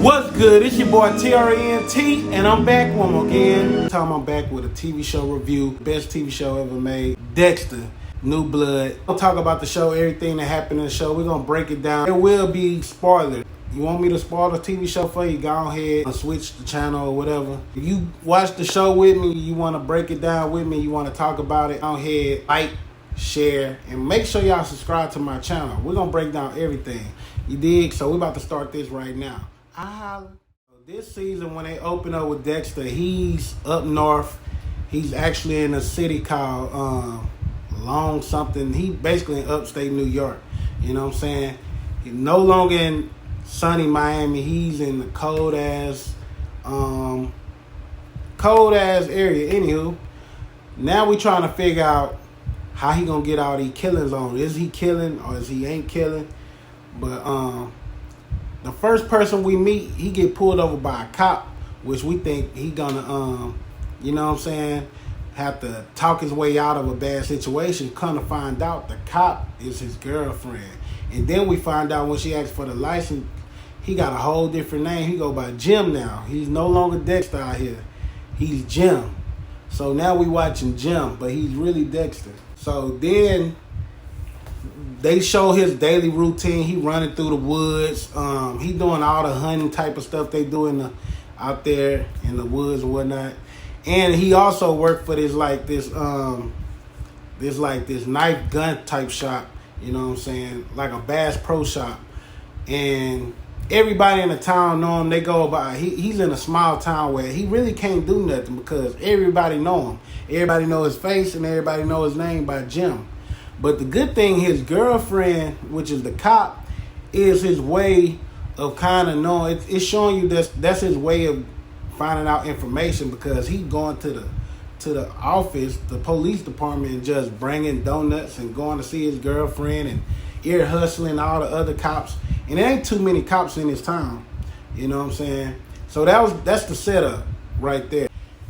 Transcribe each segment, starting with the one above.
What's good? It's your boy TRNT, and I'm back one more again. I'm back with a TV show review, best TV show ever made, Dexter, New Blood. We'll talk about the show, everything that happened in the show. We're gonna break it down. There will be spoilers. You want me to spoil the TV show for you? Go ahead and switch the channel or whatever. If you watch the show with me, you want to break it down with me, you want to talk about it, go ahead, like, share, and make sure y'all subscribe to my channel. We're gonna break down everything. You dig? So we're about to start this right now. This season, when they open up with Dexter, he's up north. He's actually in a city called Long something. He basically in upstate New York. You know what I'm saying? He's no longer in sunny Miami. He's in the cold ass area. Anywho, now we trying to figure out how he gonna get all these killings on. Is he killing or is he ain't killing? But the first person we meet, he get pulled over by a cop, which we think he gonna, you know what I'm saying, have to talk his way out of a bad situation. Come to find out, the cop is his girlfriend. And then we find out when she asked for the license, he got a whole different name. He go by Jim now. He's no longer Dexter out here. He's Jim. So now we watching Jim, but he's really Dexter. So then they show his daily routine. He running through the woods. He doing all the hunting type of stuff they do out there in the woods and whatnot. And he also worked for this knife gun type shop. You know what I'm saying? Like a Bass Pro Shop. And everybody in the town know him. They go about. He's in a small town where he really can't do nothing because everybody know him. Everybody know his face and everybody know his name by Jim. But the good thing, his girlfriend, which is the cop, is his way of kind of knowing. It's showing you that's his way of finding out information, because he going to the office, the police department, and just bringing donuts and going to see his girlfriend and ear hustling all the other cops. And there ain't too many cops in this town. You know what I'm saying? So that's the setup right there.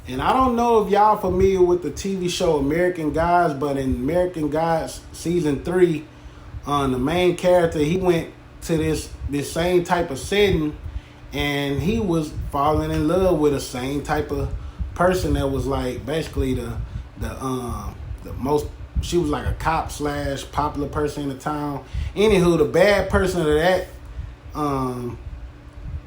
And I don't know if y'all familiar with the TV show American Gods, but in American Gods season 3, the main character, he went to this same type of setting, and he was falling in love with the same type of person that was like basically the most. She was like a cop / popular person in the town. Anywho, the bad person of that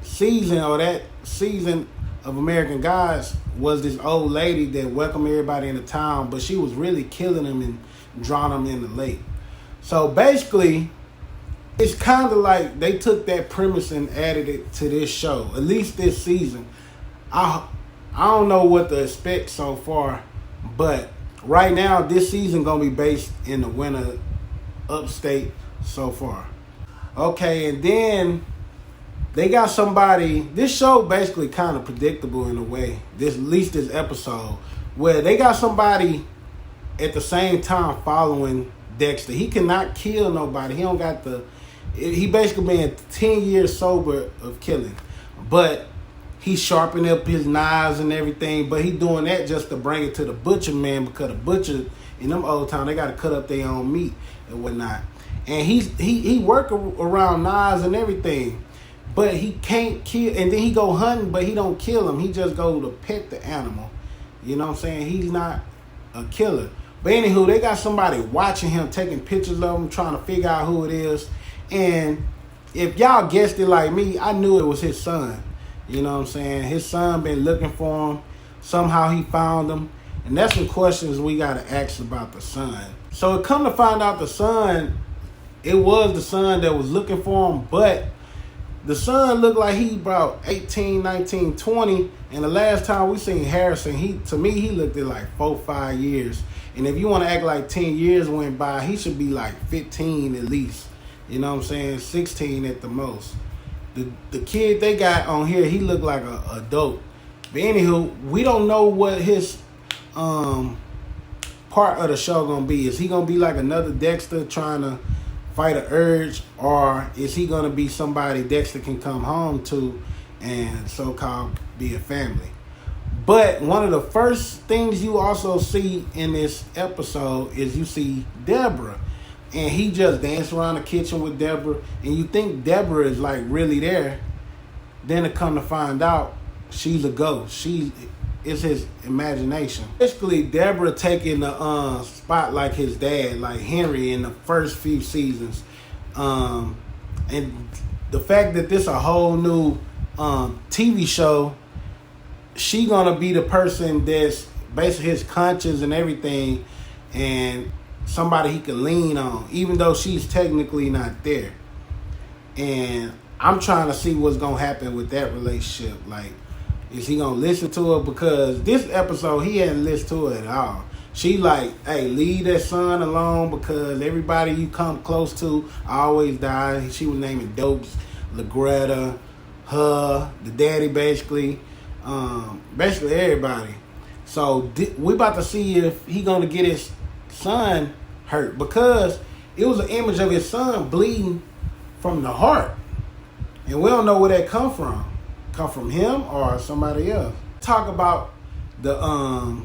season of American Gods was this old lady that welcomed everybody in the town, but she was really killing them and drawing them in the lake. So basically, it's kind of like they took that premise and added it to this show, at least this season. I don't know what to expect so far, but right now this season gonna be based in the winter upstate so far. Okay, and then they got somebody. This show basically kind of predictable in a way. At least this episode, where they got somebody at the same time following Dexter. He cannot kill nobody. He don't got he basically been 10 years sober of killing, but he sharpening up his knives and everything. But he doing that just to bring it to the butcher man, because the butcher in them old town, they got to cut up their own meat and whatnot. And he work around knives and everything. But he can't kill, and then he go hunting, but he don't kill him. He just go to pet the animal. You know what I'm saying? He's not a killer. But anywho, they got somebody watching him, taking pictures of him, trying to figure out who it is. And if y'all guessed it like me, I knew it was his son. You know what I'm saying? His son been looking for him. Somehow he found him. And that's some questions we got to ask about the son. So it come to find out the son, it was the son that was looking for him, but the son looked like he about 18, 19, 20. And the last time we seen Harrison, to me, he looked at like 4, 5 years. And if you want to act like 10 years went by, he should be like 15 at least. You know what I'm saying? 16 at the most. The kid they got on here, he looked like a adult. But anywho, we don't know what his part of the show gonna be. Is he gonna be like another Dexter trying to fight an urge, or is he gonna be somebody Dexter can come home to and so-called be a family? But one of the first things you also see in this episode is you see Deborah. And he just danced around the kitchen with Deborah. And you think Deborah is like really there. Then to come to find out, she's a ghost. It's his imagination. Basically, Deborah taking the spot like his dad, like Henry in the first few seasons. And the fact that this a whole new TV show, she gonna be the person that's basically his conscience and everything, and somebody he can lean on, even though she's technically not there. And I'm trying to see what's gonna happen with that relationship. Like, is he gonna listen to her? Because this episode, he hadn't listened to her at all. She like, hey, leave that son alone because everybody you come close to always die. She was naming Dopes, LaGreta, her, the daddy, basically everybody. So we about to see if he gonna get his son hurt, because it was an image of his son bleeding from the heart, and we don't know where that come from. Come from him or somebody else. Talk about the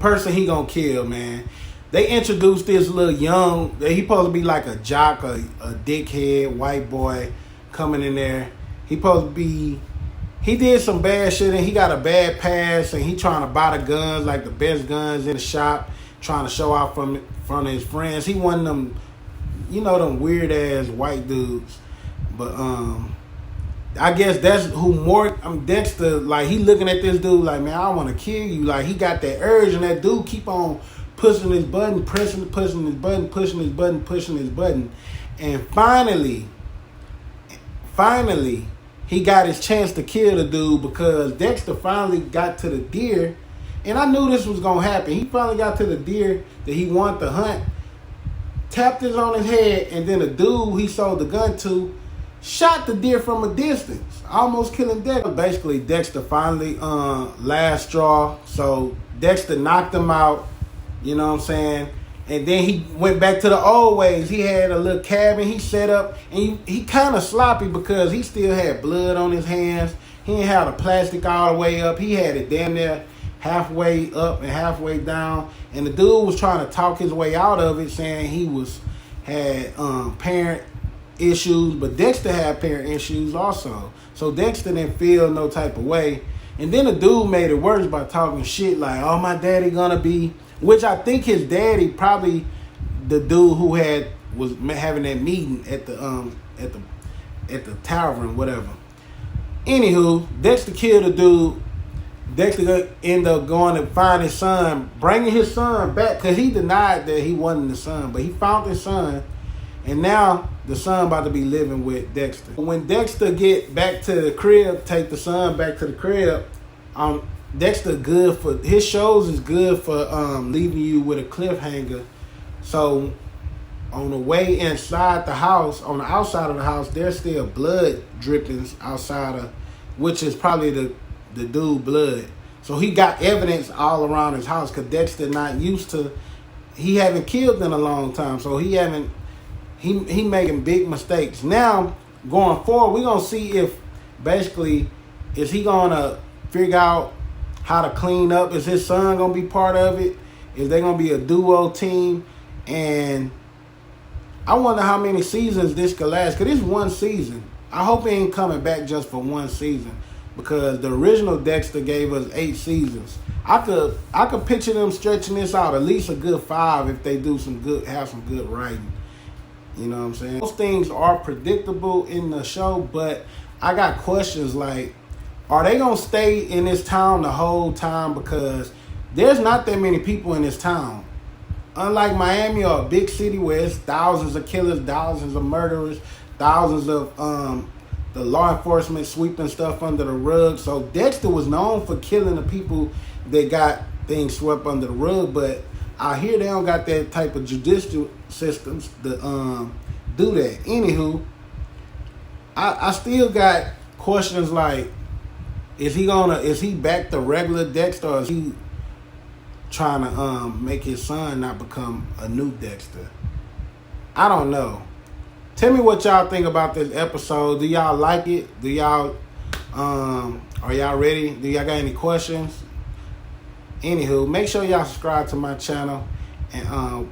person he gonna kill, man. They introduced this little young, he supposed to be like a jock, a dickhead, white boy coming in there. He did some bad shit and he got a bad past, and he trying to buy the guns, like the best guns in the shop, trying to show off from his friends. He one of them, them weird ass white dudes. But I guess that's who Dexter, like, he looking at this dude like, man, I want to kill you. Like, he got that urge, and that dude keep on pushing his button, pushing his button. And finally, he got his chance to kill the dude, because Dexter finally got to the deer. And I knew this was going to happen. He finally got to the deer that he wanted to hunt, tapped it on his head, and then the dude he sold the gun to shot the deer from a distance, almost killing Dexter. Basically, Dexter finally, last straw. So Dexter knocked him out, you know what I'm saying? And then he went back to the old ways. He had a little cabin he set up, and he kind of sloppy because he still had blood on his hands. He didn't have the plastic all the way up. He had it damn near halfway up and halfway down. And the dude was trying to talk his way out of it, saying he had parent issues, but Dexter had parent issues also. So Dexter didn't feel no type of way. And then the dude made it worse by talking shit like, oh, my daddy gonna be, which I think his daddy probably the dude who was having that meeting at the tavern, whatever. Anywho, Dexter killed the dude. Dexter ended up going to find his son, bringing his son back, because he denied that he wasn't the son, but he found his son. And now the son about to be living with Dexter. When Dexter get back to the crib, take the son back to the crib, Dexter good for, his shows is good for leaving you with a cliffhanger. So on the way inside the house, on the outside of the house, there's still blood drippings outside of, which is probably the dude blood. So he got evidence all around his house, because Dexter not used to, he haven't killed in a long time. So he making big mistakes. Now, going forward, we're going to see if, basically, is he going to figure out how to clean up? Is his son going to be part of it? Is they going to be a duo team? And I wonder how many seasons this could last, because this is one season. I hope he ain't coming back just for one season, because the original Dexter gave us 8 seasons. I could picture them stretching this out at least a good 5 if they do have some good writing. You know what I'm saying? Those things are predictable in the show, but I got questions like, are they going to stay in this town the whole time? Because there's not that many people in this town. Unlike Miami or a big city where it's thousands of killers, thousands of murderers, thousands of the law enforcement sweeping stuff under the rug. So Dexter was known for killing the people that got things swept under the rug, but out here they don't got that type of judicial systems to do that. Anywho, I still got questions like, is he back to regular Dexter, or is he trying to make his son not become a new Dexter? I don't know. Tell me what y'all think about this episode. Do y'all like it? Do y'all are y'all ready? Do y'all got any questions? Anywho, make sure y'all subscribe to my channel, and